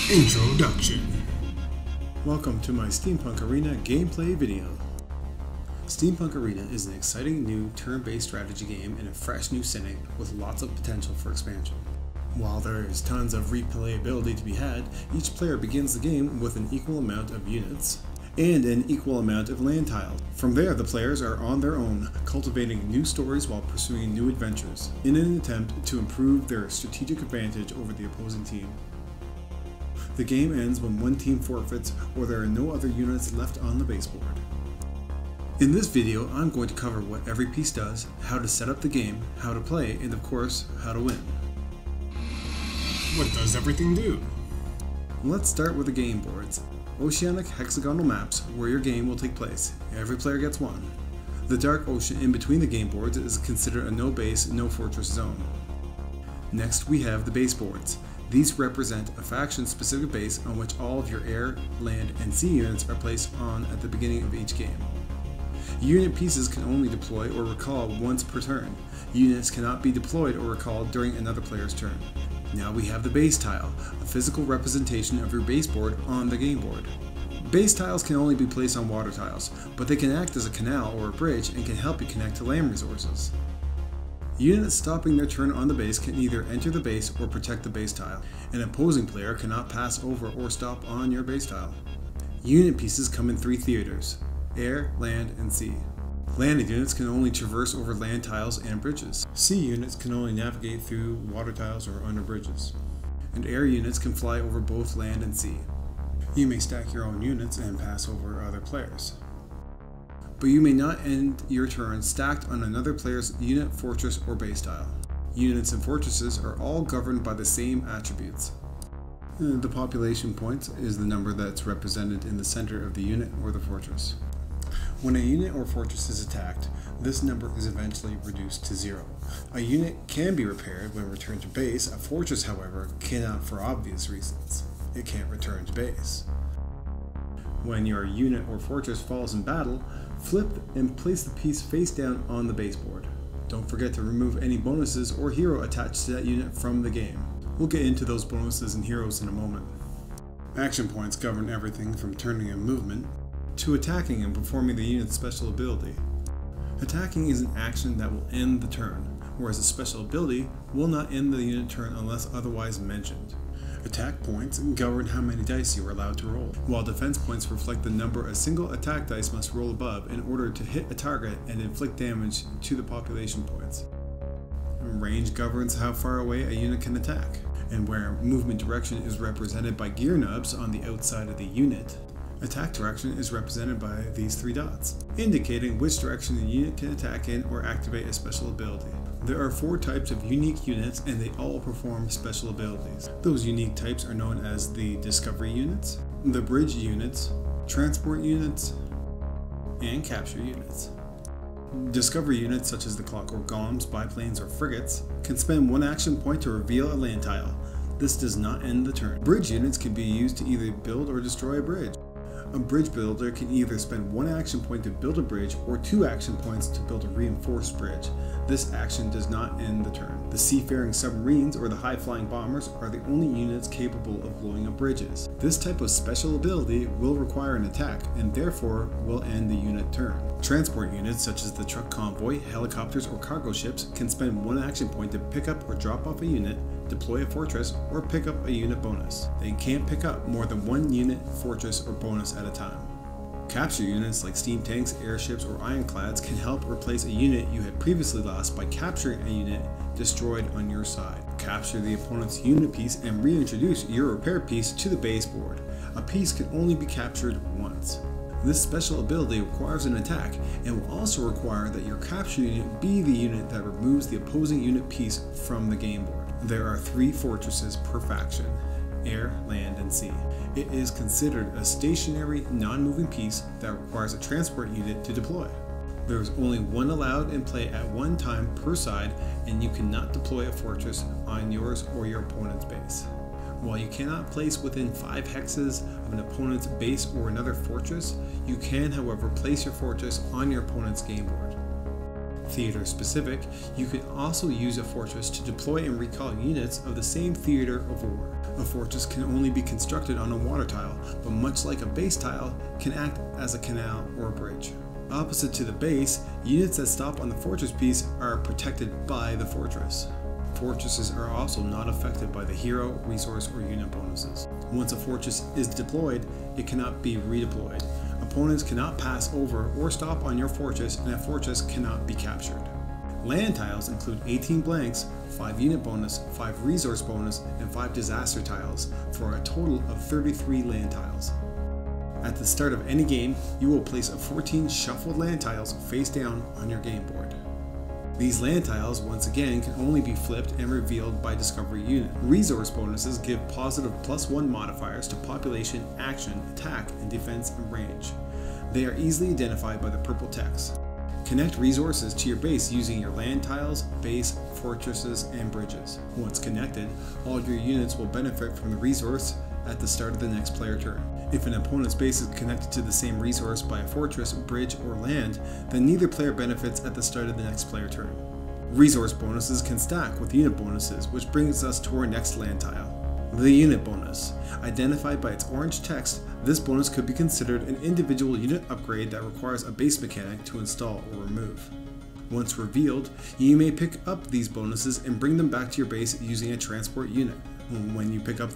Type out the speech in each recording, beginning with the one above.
Introduction. Welcome to my SteamPunk Arena gameplay video. SteamPunk Arena is an exciting new turn-based strategy game in a fresh new setting with lots of potential for expansion. While there is tons of replayability to be had, each player begins the game with an equal amount of units and an equal amount of land tiles. From there, the players are on their own, cultivating new stories while pursuing new adventures, in an attempt to improve their strategic advantage over the opposing team. The game ends when one team forfeits or there are no other units left on the baseboard. In this video, I'm going to cover what every piece does, how to set up the game, how to play, and of course, how to win. What does everything do? Let's start with the game boards. Oceanic hexagonal maps where your game will take place. Every player gets one. The dark ocean in between the game boards is considered a no base, no fortress zone. Next we have the base boards. These represent a faction-specific base on which all of your air, land, and sea units are placed on at the beginning of each game. Unit pieces can only deploy or recall once per turn. Units cannot be deployed or recalled during another player's turn. Now we have the base tile, a physical representation of your baseboard on the game board. Base tiles can only be placed on water tiles, but they can act as a canal or a bridge and can help you connect to land resources. Units stopping their turn on the base can either enter the base or protect the base tile. An opposing player cannot pass over or stop on your base tile. Unit pieces come in three theaters: air, land, and sea. Landed units can only traverse over land tiles and bridges. Sea units can only navigate through water tiles or under bridges. And air units can fly over both land and sea. You may stack your own units and pass over other players. But you may not end your turn stacked on another player's unit, fortress, or base tile. Units and fortresses are all governed by the same attributes. The population point is the number that's represented in the center of the unit or the fortress. When a unit or fortress is attacked, this number is eventually reduced to 0. A unit can be repaired when returned to base. A fortress, however, cannot for obvious reasons. It can't return to base. When your unit or fortress falls in battle, flip and place the piece face down on the baseboard. Don't forget to remove any bonuses or hero attached to that unit from the game. We'll get into those bonuses and heroes in a moment. Action points govern everything from turning and movement to attacking and performing the unit's special ability. Attacking is an action that will end the turn, whereas a special ability will not end the unit turn unless otherwise mentioned. Attack points govern how many dice you are allowed to roll, while defense points reflect the number a single attack dice must roll above in order to hit a target and inflict damage to the population points. Range governs how far away a unit can attack, and where movement direction is represented by gear nubs on the outside of the unit, attack direction is represented by these three dots, indicating which direction the unit can attack in or activate a special ability. There are 4 types of unique units and they all perform special abilities. Those unique types are known as the discovery units, the bridge units, transport units, and capture units. Discovery units such as the clockwork golems, biplanes, or frigates can spend 1 action point to reveal a land tile. This does not end the turn. Bridge units can be used to either build or destroy a bridge. A bridge builder can either spend 1 action point to build a bridge or 2 action points to build a reinforced bridge. This action does not end the turn. The seafaring submarines or the high-flying bombers are the only units capable of blowing up bridges. This type of special ability will require an attack and therefore will end the unit turn. Transport units such as the truck convoy, helicopters, or cargo ships can spend 1 action point to pick up or drop off a unit, deploy a fortress, or pick up a unit bonus. They can't pick up more than 1 unit, fortress, or bonus at a time. Capture units like steam tanks, airships, or ironclads can help replace a unit you had previously lost by capturing a unit destroyed on your side. Capture the opponent's unit piece and reintroduce your repair piece to the baseboard. A piece can only be captured once. This special ability requires an attack and will also require that your capture unit be the unit that removes the opposing unit piece from the game board. There are 3 fortresses per faction: air, land, and sea. It is considered a stationary, non-moving piece that requires a transport unit to deploy. There is only 1 allowed in play at one time per side, and you cannot deploy a fortress on yours or your opponent's base. While you cannot place within 5 hexes of an opponent's base or another fortress, you can, however, place your fortress on your opponent's game board. theater specific, you can also use a fortress to deploy and recall units of the same theater of war. A fortress can only be constructed on a water tile, but much like a base tile, can act as a canal or a bridge. Opposite to the base, units that stop on the fortress piece are protected by the fortress. Fortresses are also not affected by the hero, resource, or unit bonuses. Once a fortress is deployed, it cannot be redeployed. Opponents cannot pass over or stop on your fortress, and a fortress cannot be captured. Land tiles include 18 blanks, 5 unit bonus, 5 resource bonus, and 5 disaster tiles, for a total of 33 land tiles. At the start of any game, you will place 14 shuffled land tiles face down on your game board. These land tiles, once again, can only be flipped and revealed by discovery unit. Resource bonuses give positive +1 modifiers to population, action, attack, and defense and range. They are easily identified by the purple text. Connect resources to your base using your land tiles, base, fortresses, and bridges. Once connected, all your units will benefit from the resource at the start of the next player turn. If an opponent's base is connected to the same resource by a fortress, bridge, or land, then neither player benefits at the start of the next player turn. Resource bonuses can stack with unit bonuses, which brings us to our next land tile. The unit bonus. Identified by its orange text, this bonus could be considered an individual unit upgrade that requires a base mechanic to install or remove. Once revealed, you may pick up these bonuses and bring them back to your base using a transport unit. When you pick up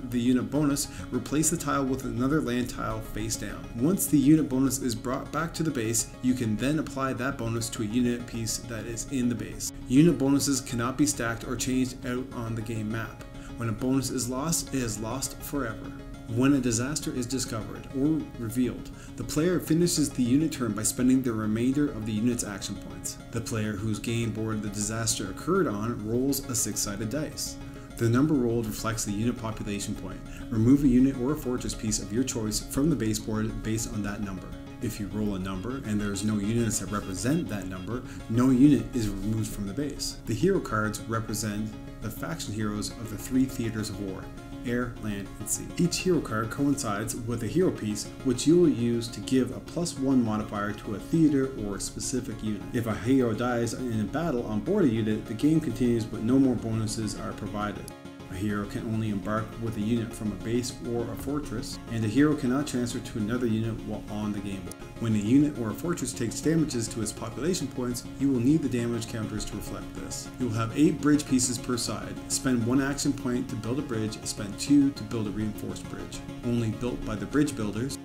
the unit bonus, replace the tile with another land tile face down. Once the unit bonus is brought back to the base, you can then apply that bonus to a unit piece that is in the base. Unit bonuses cannot be stacked or changed out on the game map. When a bonus is lost, it is lost forever. When a disaster is discovered or revealed, the player finishes the unit turn by spending the remainder of the unit's action points. The player whose game board the disaster occurred on rolls a 6-sided dice. The number rolled reflects the unit population point. Remove a unit or a fortress piece of your choice from the base board based on that number. If you roll a number and there is no units that represent that number, no unit is removed from the base. The hero cards represent the faction heroes of the 3 theaters of war: air, land, and sea. Each hero card coincides with a hero piece, which you will use to give a +1 modifier to a theater or a specific unit. If a hero dies in a battle on board a unit, the game continues but no more bonuses are provided. A hero can only embark with a unit from a base or a fortress, and a hero cannot transfer to another unit while on the game board. When a unit or a fortress takes damages to its population points, you will need the damage counters to reflect this. You will have 8 bridge pieces per side. Spend 1 action point to build a bridge, spend 2 to build a reinforced bridge. Only built by the bridge builders.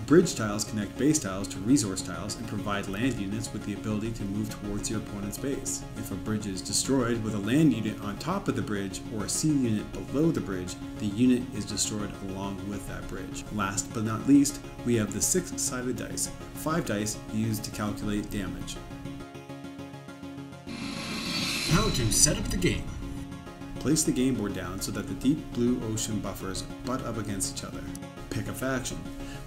Bridge tiles connect base tiles to resource tiles and provide land units with the ability to move towards your opponent's base. If a bridge is destroyed with a land unit on top of the bridge or a sea unit below the bridge, the unit is destroyed along with that bridge. Last but not least, we have the 6-sided dice. 5 dice used to calculate damage. How to set up the game. Place the game board down so that the deep blue ocean buffers butt up against each other. Pick a faction.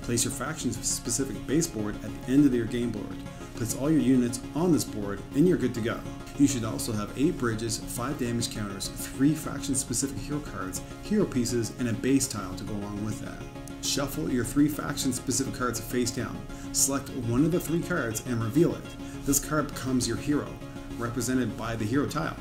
Place your faction's specific base board at the end of your game board. Place all your units on this board and you're good to go. You should also have 8 bridges, 5 damage counters, 3 faction specific hero cards, hero pieces, and a base tile to go along with that. Shuffle your 3 faction specific cards face down. Select one of the 3 cards and reveal it. This card becomes your hero, represented by the hero tile.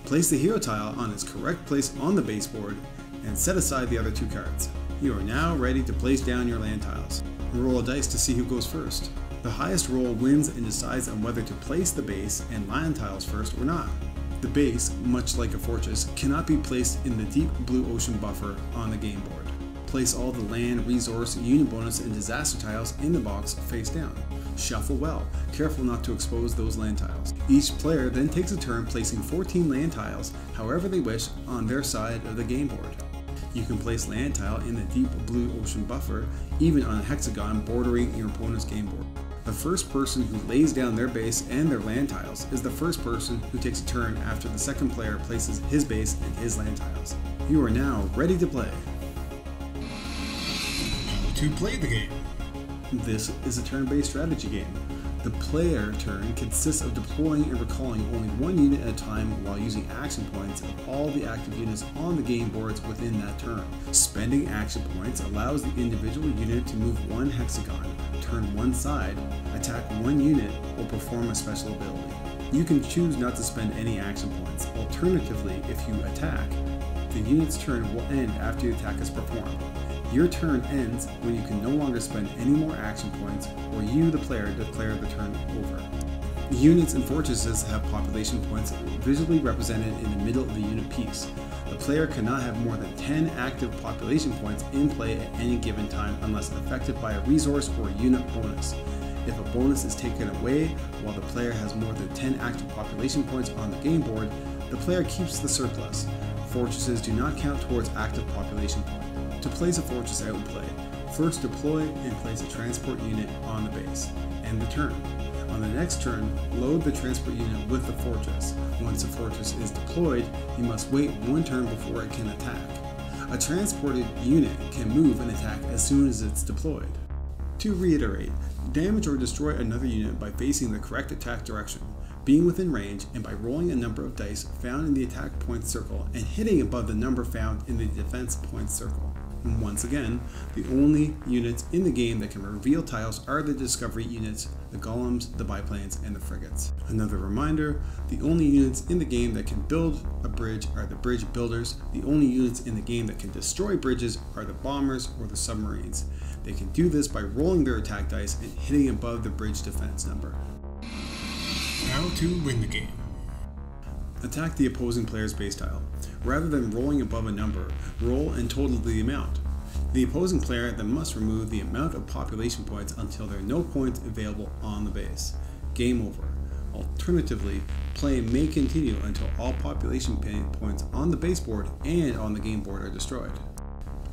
Place the hero tile on its correct place on the base board and set aside the other 2 cards. You are now ready to place down your land tiles. Roll a dice to see who goes first. The highest roll wins and decides on whether to place the base and land tiles first or not. The base, much like a fortress, cannot be placed in the deep blue ocean buffer on the game board. Place all the land, resource, unit bonus, and disaster tiles in the box face down. Shuffle well, careful not to expose those land tiles. Each player then takes a turn placing 14 land tiles, however they wish, on their side of the game board. You can place land tile in the deep blue ocean buffer, even on a hexagon bordering your opponent's game board. The first person who lays down their base and their land tiles is the first person who takes a turn after the second player places his base and his land tiles. You are now ready to play. How to play the game. This is a turn-based strategy game. The player turn consists of deploying and recalling only 1 unit at a time while using action points of all the active units on the game boards within that turn. Spending action points allows the individual unit to move 1 hexagon, turn 1 side, attack 1 unit, or perform a special ability. You can choose not to spend any action points. Alternatively, if you attack, the unit's turn will end after the attack is performed. Your turn ends when you can no longer spend any more action points, or you, the player, declare the turn over. Units and fortresses have population points visually represented in the middle of the unit piece. The player cannot have more than 10 active population points in play at any given time unless affected by a resource or unit bonus. If a bonus is taken away while the player has more than 10 active population points on the game board, the player keeps the surplus. Fortresses do not count towards active population points. To place a fortress out in play, first deploy and place a transport unit on the base. End the turn. On the next turn, load the transport unit with the fortress. Once the fortress is deployed, you must wait one turn before it can attack. A transported unit can move and attack as soon as it's deployed. To reiterate, damage or destroy another unit by facing the correct attack direction, being within range, and by rolling a number of dice found in the attack point circle and hitting above the number found in the defense point circle. And once again, the only units in the game that can reveal tiles are the discovery units, the golems, the biplanes, and the frigates. Another reminder, the only units in the game that can build a bridge are the bridge builders. The only units in the game that can destroy bridges are the bombers or the submarines. They can do this by rolling their attack dice and hitting above the bridge defense number. How to win the game. Attack the opposing player's base tile. Rather than rolling above a number, roll and total the amount. The opposing player then must remove the amount of population points until there are no points available on the base. Game over. Alternatively, play may continue until all population points on the baseboard and on the game board are destroyed.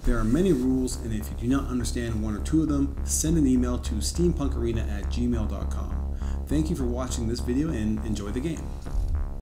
There are many rules, and if you do not understand one or two of them, send an email to steampunkarena@gmail.com. Thank you for watching this video and enjoy the game.